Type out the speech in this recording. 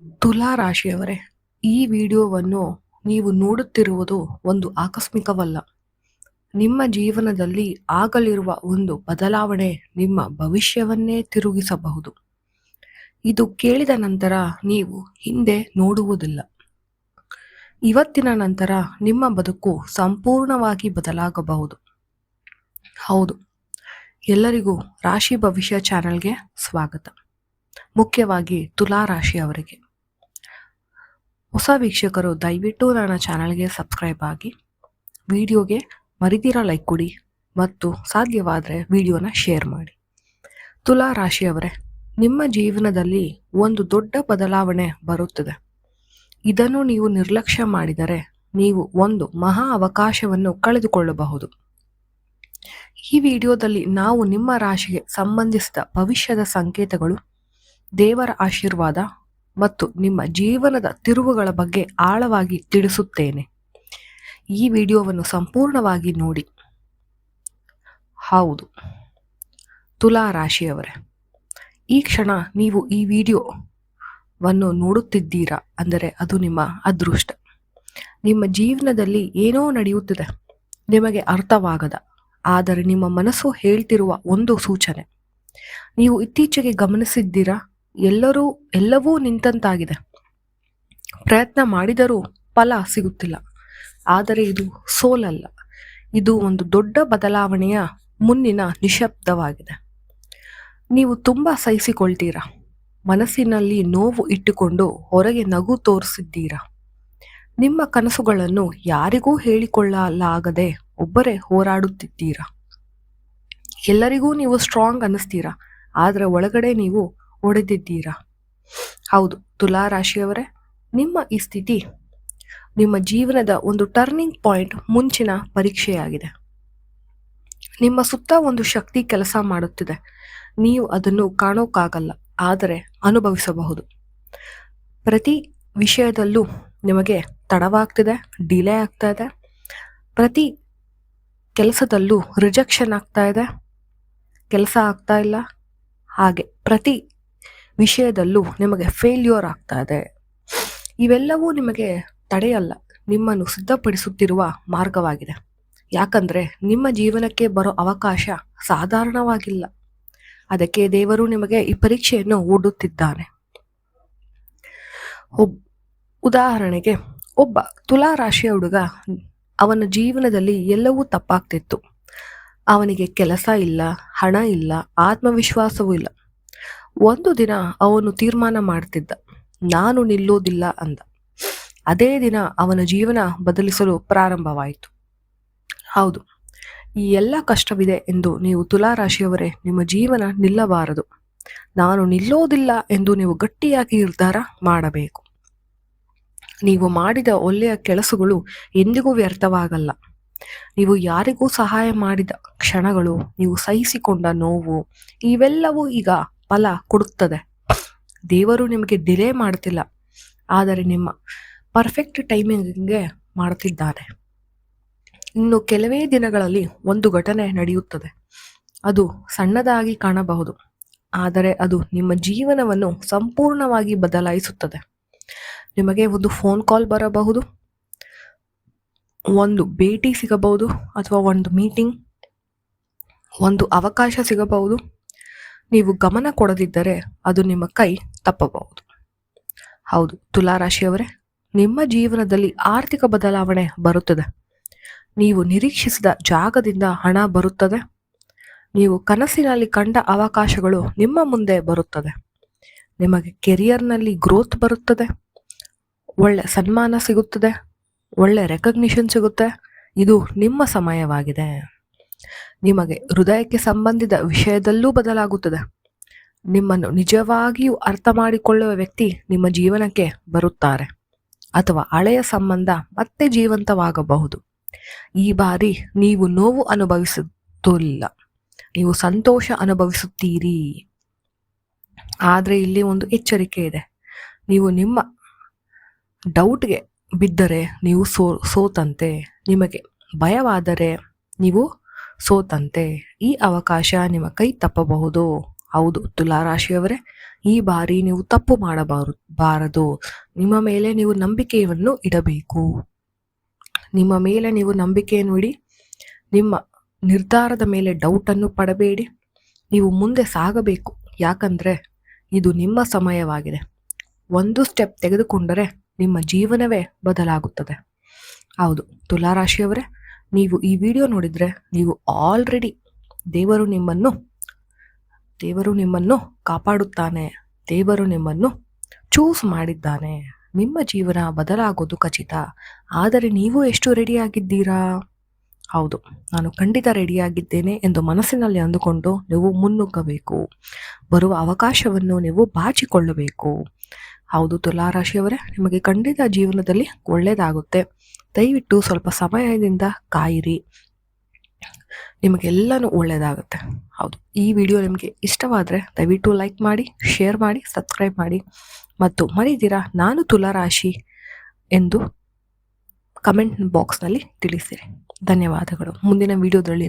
ತುಲಾ ರಾಶಿಯವರೇ, ಈ ವಿಡಿಯೋವನ್ನು ನೀವು ನೋಡುತ್ತಿರುವುದು ಒಂದು ಆಕಸ್ಮಿಕವಲ್ಲ. ನಿಮ್ಮ ಜೀವನದಲ್ಲಿ ಆಗಲಿರುವ ಒಂದು ಬದಲಾವಣೆ ನಿಮ್ಮ ಭವಿಷ್ಯವನ್ನೇ ತಿರುಗಿಸಬಹುದು. ಇದು ಕೇಳಿದ ನಂತರ ನೀವು ಹಿಂದೆ ನೋಡುವುದಿಲ್ಲ. ಇವತ್ತಿನ ನಂತರ ನಿಮ್ಮ ಬದುಕು ಸಂಪೂರ್ಣವಾಗಿ ಬದಲಾಗಬಹುದು. ಹೌದು, ಎಲ್ಲರಿಗೂ ರಾಶಿ ಭವಿಷ್ಯ ಚಾನೆಲ್ಗೆ ಸ್ವಾಗತ. ಮುಖ್ಯವಾಗಿ ತುಲಾ ರಾಶಿಯವರಿಗೆ ಹೊಸ ವೀಕ್ಷಕರು ದಯವಿಟ್ಟು ನನ್ನ ಚಾನಲ್ಗೆ ಸಬ್ಸ್ಕ್ರೈಬ್ ಆಗಿ, ವಿಡಿಯೋಗೆ ಮರಿದಿರ ಲೈಕ್ ಕೊಡಿ ಮತ್ತು ಸಾಧ್ಯವಾದರೆ ವಿಡಿಯೋನ ಶೇರ್ ಮಾಡಿ. ತುಲಾ ರಾಶಿಯವರೇ, ನಿಮ್ಮ ಜೀವನದಲ್ಲಿ ಒಂದು ದೊಡ್ಡ ಬದಲಾವಣೆ ಬರುತ್ತದೆ. ಇದನ್ನು ನೀವು ನಿರ್ಲಕ್ಷ್ಯ ಮಾಡಿದರೆ ನೀವು ಒಂದು ಮಹಾ ಅವಕಾಶವನ್ನು ಕಳೆದುಕೊಳ್ಳಬಹುದು. ಈ ವಿಡಿಯೋದಲ್ಲಿ ನಾವು ನಿಮ್ಮ ರಾಶಿಗೆ ಸಂಬಂಧಿಸಿದ ಭವಿಷ್ಯದ ಸಂಕೇತಗಳು, ದೇವರ ಆಶೀರ್ವಾದ ಮತ್ತು ನಿಮ್ಮ ಜೀವನದ ತಿರುವುಗಳ ಬಗ್ಗೆ ಆಳವಾಗಿ ತಿಳಿಸುತ್ತೇನೆ. ಈ ವಿಡಿಯೋವನ್ನು ಸಂಪೂರ್ಣವಾಗಿ ನೋಡಿ. ಹೌದು, ತುಲಾ ರಾಶಿಯವರೇ, ಈ ಕ್ಷಣ ನೀವು ಈ ವಿಡಿಯೋವನ್ನು ನೋಡುತ್ತಿದ್ದೀರಾ ಅಂದರೆ ಅದು ನಿಮ್ಮ ಅದೃಷ್ಟ. ನಿಮ್ಮ ಜೀವನದಲ್ಲಿ ಏನೋ ನಡೆಯುತ್ತಿದೆ, ನಿಮಗೆ ಅರ್ಥವಾಗದ, ಆದರೆ ನಿಮ್ಮ ಮನಸ್ಸು ಹೇಳ್ತಿರುವ ಒಂದು ಸೂಚನೆ. ನೀವು ಇತ್ತೀಚೆಗೆ ಗಮನಿಸಿದ್ದೀರಾ, ಎಲ್ಲವೂ ನಿಂತಂತಾಗಿದೆ. ಪ್ರಯತ್ನ ಮಾಡಿದರೂ ಫಲ ಸಿಗುತ್ತಿಲ್ಲ. ಆದರೆ ಇದು ಸೋಲಲ್ಲ, ಇದು ಒಂದು ದೊಡ್ಡ ಬದಲಾವಣೆಯ ಮುನ್ನಿನ ನಿಶಬ್ದವಾಗಿದೆ. ನೀವು ತುಂಬ ಸಹಿಸಿಕೊಳ್ತೀರಾ, ಮನಸ್ಸಿನಲ್ಲಿ ನೋವು ಇಟ್ಟುಕೊಂಡು ಹೊರಗೆ ನಗು ತೋರಿಸಿದ್ದೀರಾ. ನಿಮ್ಮ ಕನಸುಗಳನ್ನು ಯಾರಿಗೂ ಹೇಳಿಕೊಳ್ಳಲಾಗದೆ ಒಬ್ಬರೇ ಹೋರಾಡುತ್ತಿದ್ದೀರಾ. ಎಲ್ಲರಿಗೂ ನೀವು ಸ್ಟ್ರಾಂಗ್ ಅನ್ನಿಸ್ತೀರಾ, ಆದರೆ ಒಳಗಡೆ ನೀವು ಒಡೆದಿದ್ದೀರಾ. ಹೌದು ತುಲಾ ರಾಶಿಯವರೇ, ನಿಮ್ಮ ಈ ಸ್ಥಿತಿ ನಿಮ್ಮ ಜೀವನದ ಒಂದು ಟರ್ನಿಂಗ್ ಪಾಯಿಂಟ್, ಮುಂಚಿನ ಪರೀಕ್ಷೆಯಾಗಿದೆ. ನಿಮ್ಮ ಸುತ್ತ ಒಂದು ಶಕ್ತಿ ಕೆಲಸ ಮಾಡುತ್ತಿದೆ. ನೀವು ಅದನ್ನು ಕಾಣೋಕ್ಕಾಗಲ್ಲ, ಆದರೆ ಅನುಭವಿಸಬಹುದು. ಪ್ರತಿ ವಿಷಯದಲ್ಲೂ ನಿಮಗೆ ತಡವಾಗ್ತಿದೆ, ಡಿಲೇ ಆಗ್ತಾ ಇದೆ. ಪ್ರತಿ ಕೆಲಸದಲ್ಲೂ ರಿಜೆಕ್ಷನ್ ಆಗ್ತಾ ಇದೆ, ಕೆಲಸ ಆಗ್ತಾ ಇಲ್ಲ. ಹಾಗೆ ಪ್ರತಿ ವಿಷಯದಲ್ಲೂ ನಿಮಗೆ ಫೇಲ್ಯೂರ್ ಆಗ್ತಾ ಇದೆ. ಇವೆಲ್ಲವೂ ನಿಮಗೆ ತಡೆಯಲ್ಲ, ನಿಮ್ಮನ್ನು ಸಿದ್ಧಪಡಿಸುತ್ತಿರುವ ಮಾರ್ಗವಾಗಿದೆ. ಯಾಕಂದ್ರೆ ನಿಮ್ಮ ಜೀವನಕ್ಕೆ ಬರೋ ಅವಕಾಶ ಸಾಧಾರಣವಾಗಿಲ್ಲ. ಅದಕ್ಕೆ ದೇವರು ನಿಮಗೆ ಈ ಪರೀಕ್ಷೆಯನ್ನು ಒಡ್ಡುತ್ತಿದ್ದಾನೆ. ಉದಾಹರಣೆಗೆ, ಒಬ್ಬ ತುಲಾ ರಾಶಿಯ ಹುಡುಗ, ಅವನ ಜೀವನದಲ್ಲಿ ಎಲ್ಲವೂ ತಪ್ಪಾಗ್ತಿತ್ತು. ಅವನಿಗೆ ಕೆಲಸ ಇಲ್ಲ, ಹಣ ಇಲ್ಲ, ಆತ್ಮವಿಶ್ವಾಸವೂ ಇಲ್ಲ. ಒಂದು ದಿನ ಅವನು ತೀರ್ಮಾನ ಮಾಡ್ತಿದ್ದ, ನಾನು ನಿಲ್ಲೋದಿಲ್ಲ ಅಂದ. ಅದೇ ದಿನ ಅವನ ಜೀವನ ಬದಲಿಸಲು ಪ್ರಾರಂಭವಾಯಿತು. ಹೌದು, ಈ ಎಲ್ಲ ಕಷ್ಟವಿದೆ ಎಂದು ನೀವು ತುಲಾ ರಾಶಿಯವರೇ ನಿಮ್ಮ ಜೀವನ ನಿಲ್ಲಬಾರದು. ನಾನು ನಿಲ್ಲೋದಿಲ್ಲ ಎಂದು ನೀವು ಗಟ್ಟಿಯಾಗಿ ನಿರ್ಧಾರ ಮಾಡಬೇಕು. ನೀವು ಮಾಡಿದ ಒಳ್ಳೆಯ ಕೆಲಸಗಳು ಎಂದಿಗೂ ವ್ಯರ್ಥವಾಗಲ್ಲ. ನೀವು ಯಾರಿಗೂ ಸಹಾಯ ಮಾಡಿದ ಕ್ಷಣಗಳು, ನೀವು ಸಹಿಸಿಕೊಂಡ ನೋವು, ಇವೆಲ್ಲವೂ ಈಗ ಫಲ ಕೊಡುತ್ತದೆ. ದೇವರು ನಿಮಗೆ ಡಿಲೇ ಮಾಡ್ತಿಲ್ಲ, ಆದರೆ ನಿಮ್ಮ ಪರ್ಫೆಕ್ಟ್ ಟೈಮಿಂಗ್ಗೆ ಮಾಡ್ತಿದ್ದಾನೆ. ಇನ್ನು ಕೆಲವೇ ದಿನಗಳಲ್ಲಿ ಒಂದು ಘಟನೆ ನಡೆಯುತ್ತದೆ. ಅದು ಸಣ್ಣದಾಗಿ ಕಾಣಬಹುದು, ಆದರೆ ಅದು ನಿಮ್ಮ ಜೀವನವನ್ನು ಸಂಪೂರ್ಣವಾಗಿ ಬದಲಾಯಿಸುತ್ತದೆ. ನಿಮಗೆ ಒಂದು ಫೋನ್ ಕಾಲ್ ಬರಬಹುದು, ಒಂದು ಭೇಟಿ ಸಿಗಬಹುದು, ಅಥವಾ ಒಂದು ಮೀಟಿಂಗ್, ಒಂದು ಅವಕಾಶ ಸಿಗಬಹುದು. ನೀವು ಗಮನ ಕೊಡದಿದ್ದರೆ ಅದು ನಿಮ್ಮ ಕೈ ತಪ್ಪಬಹುದು. ಹೌದು ತುಲಾ ರಾಶಿಯವರೇ, ನಿಮ್ಮ ಜೀವನದಲ್ಲಿ ಆರ್ಥಿಕ ಬದಲಾವಣೆ ಬರುತ್ತದೆ. ನೀವು ನಿರೀಕ್ಷಿಸಿದ ಜಾಗದಿಂದ ಹಣ ಬರುತ್ತದೆ. ನೀವು ಕನಸಿನಲ್ಲಿ ಕಂಡ ಅವಕಾಶಗಳು ನಿಮ್ಮ ಮುಂದೆ ಬರುತ್ತದೆ. ನಿಮಗೆ ಕೆರಿಯರ್ನಲ್ಲಿ ಗ್ರೋತ್ ಬರುತ್ತದೆ. ಒಳ್ಳೆ ಸನ್ಮಾನ ಸಿಗುತ್ತದೆ, ಒಳ್ಳೆ ರೆಕಗ್ನಿಷನ್ ಸಿಗುತ್ತೆ. ಇದು ನಿಮ್ಮ ಸಮಯವಾಗಿದೆ. ನಿಮಗೆ ಹೃದಯಕ್ಕೆ ಸಂಬಂಧಿತ ವಿಷಯದಲ್ಲೂ ಬದಲಾಗುತ್ತದೆ. ನಿಮ್ಮನ್ನು ನಿಜವಾಗಿಯೂ ಅರ್ಥ ಮಾಡಿಕೊಳ್ಳುವ ವ್ಯಕ್ತಿ ನಿಮ್ಮ ಜೀವನಕ್ಕೆ ಬರುತ್ತಾರೆ, ಅಥವಾ ಹಳೆಯ ಸಂಬಂಧ ಮತ್ತೆ ಜೀವಂತವಾಗಬಹುದು. ಈ ಬಾರಿ ನೀವು ನೋವು ಅನುಭವಿಸುತ್ತಿಲ್ಲ, ನೀವು ಸಂತೋಷ ಅನುಭವಿಸುತ್ತೀರಿ. ಆದರೆ ಇಲ್ಲಿ ಒಂದು ಎಚ್ಚರಿಕೆ ಇದೆ. ನೀವು ನಿಮ್ಮ ಡೌಟ್ಗೆ ಬಿದ್ದರೆ ನೀವು ಸೋತಂತೆ. ನಿಮಗೆ ಭಯವಾದರೆ ನೀವು ಸೋತಂತೆ. ಈ ಅವಕಾಶ ನಿಮ್ಮ ಕೈ ತಪ್ಪಬಹುದು. ಹೌದು ತುಲಾರಾಶಿಯವರೇ, ಈ ಬಾರಿ ನೀವು ತಪ್ಪು ಮಾಡಬಾರದು. ನಿಮ್ಮ ಮೇಲೆ ನೀವು ನಂಬಿಕೆಯನ್ನು ಇಡಬೇಕು. ನಿಮ್ಮ ಮೇಲೆ ನೀವು ನಂಬಿಕೆಯನ್ನು ಇಡಿ. ನಿಮ್ಮ ನಿರ್ಧಾರದ ಮೇಲೆ ಡೌಟನ್ನು ಪಡಬೇಡಿ. ನೀವು ಮುಂದೆ ಸಾಗಬೇಕು. ಯಾಕಂದ್ರೆ ಇದು ನಿಮ್ಮ ಸಮಯವಾಗಿದೆ. ಒಂದು ಸ್ಟೆಪ್ ತೆಗೆದುಕೊಂಡರೆ ನಿಮ್ಮ ಜೀವನವೇ ಬದಲಾಗುತ್ತದೆ. ಹೌದು ತುಲಾರಾಶಿಯವರೇ, ನೀವು ಈ ವಿಡಿಯೋ ನೋಡಿದ್ರೆ ನೀವು ಆಲ್ರೆಡಿ ದೇವರು ನಿಮ್ಮನ್ನು ಕಾಪಾಡುತ್ತಾನೆ. ದೇವರು ನಿಮ್ಮನ್ನು ಚೂಸ್ ಮಾಡಿದ್ದಾನೆ. ನಿಮ್ಮ ಜೀವನ ಬದಲಾಗೋದು ಖಚಿತ. ಆದರೆ ನೀವು ಎಷ್ಟು ರೆಡಿಯಾಗಿದ್ದೀರಾ? ಹೌದು, ನಾನು ಖಂಡಿತ ರೆಡಿಯಾಗಿದ್ದೇನೆ ಎಂದು ಮನಸ್ಸಿನಲ್ಲಿ ಅಂದುಕೊಂಡು ನೀವು ಮುನ್ನುಗ್ಗಬೇಕು. ಬರುವ ಅವಕಾಶವನ್ನು ನೀವು ಬಾಚಿಕೊಳ್ಳಬೇಕು. ಹೌದು ತುಲಾರಾಶಿಯವರೇ, ನಿಮಗೆ ಖಂಡಿತ ಜೀವನದಲ್ಲಿ ಒಳ್ಳೆಯದಾಗುತ್ತೆ. ದಯವಿಟ್ಟು ಸ್ವಲ್ಪ ಸಮಯದಿಂದ ಕಾಯಿರಿ, ನಿಮಗೆಲ್ಲನೂ ಒಳ್ಳೆಯದಾಗುತ್ತೆ. ಹೌದು, ಈ ವಿಡಿಯೋ ನಿಮಗೆ ಇಷ್ಟವಾದರೆ ದಯವಿಟ್ಟು ಲೈಕ್ ಮಾಡಿ, ಶೇರ್ ಮಾಡಿ, ಸಬ್ಸ್ಕ್ರೈಬ್ ಮಾಡಿ ಮತ್ತು ಮರಿದಿರಾ ನಾನು ತುಲಾರಾಶಿ ಎಂದು ಕಮೆಂಟ್ ಬಾಕ್ಸ್ನಲ್ಲಿ ತಿಳಿಸಿರಿ. ಧನ್ಯವಾದಗಳು. ಮುಂದಿನ ವಿಡಿಯೋದಲ್ಲಿ